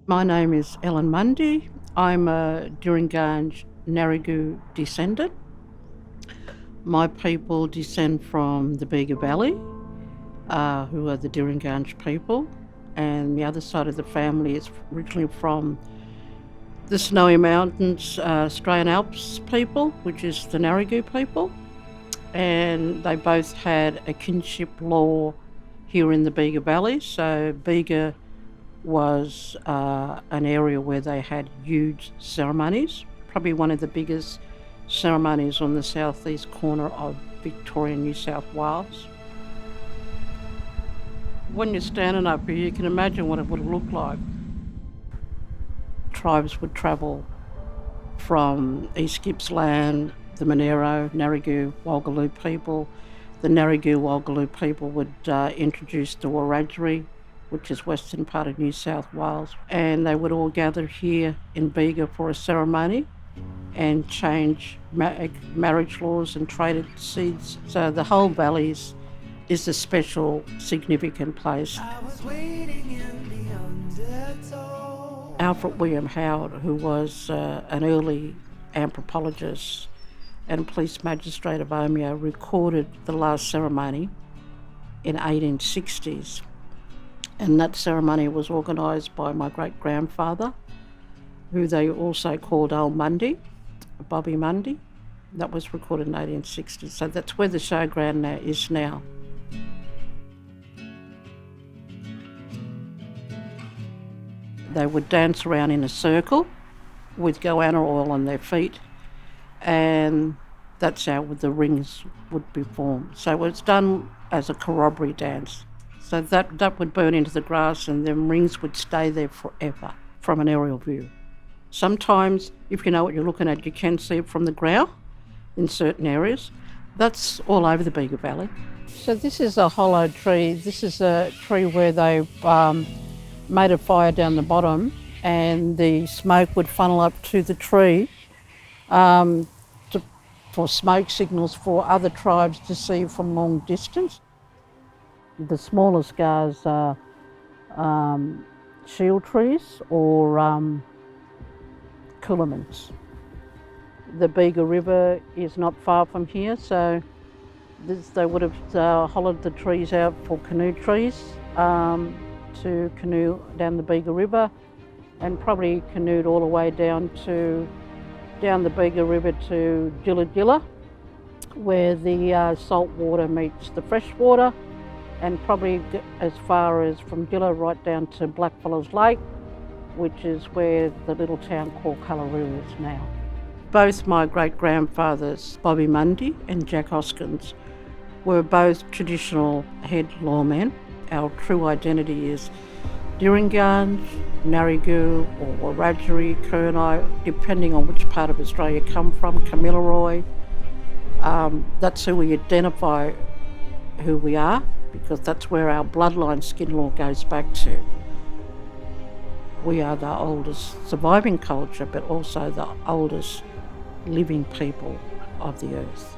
My name is Ellen Mundy. I'm a Duranganj Narigu descendant. My people descend from the Bega Valley, who are the Duranganj people, and the other side of the family is originally from the Snowy Mountains, Australian Alps people, which is the Narigu people, and they both had a kinship law here in the Bega Valley. So Bega was an area where they had huge ceremonies, probably one of the biggest ceremonies on the southeast corner of Victoria, New South Wales. When you're standing up here, you can imagine what it would look like. Tribes would travel from East Gippsland, the Monero, Narigu, Walgaloo people. The Narigu, Walgaloo people would introduce the Wiradjuri, which is western part of New South Wales, and they would all gather here in Bega for a ceremony and change marriage laws and traded seeds. So the whole valley is a special, significant place. Alfred William Howard, who was an early anthropologist and police magistrate of Omeo, recorded the last ceremony in 1860s. And that ceremony was organised by my great-grandfather, who they also called Old Mundy, Bobby Mundy. That was recorded in 1860. So that's where the showground is now. They would dance around in a circle with goanna oil on their feet, and that's how the rings would be formed. So it's done as a corroboree dance. So that would burn into the grass and then rings would stay there forever from an aerial view. Sometimes, if you know what you're looking at, you can see it from the ground in certain areas. That's all over the Bega Valley. So this is a hollow tree. This is a tree where they've made a fire down the bottom and the smoke would funnel up to the tree for smoke signals for other tribes to see from long distance. The smaller scars are shield trees or coolamans. The Bega River is not far from here, so they would have hollowed the trees out for canoe trees to canoe down the Bega River, and probably canoed all the way down the Bega River to Dilla, where the salt water meets the fresh water, and probably as far as from Dilla right down to Blackfellas Lake, which is where the little town called Cullaroo is now. Both my great-grandfathers, Bobby Mundy and Jack Hoskins, were both traditional head lawmen. Our true identity is Duranganj, Narigu or Wiradjuri, Kurnai, depending on which part of Australia you come from, Kamilaroi. That's who we identify who we are, because that's where our bloodline skin law goes back to. We are the oldest surviving culture, but also the oldest living people of the earth.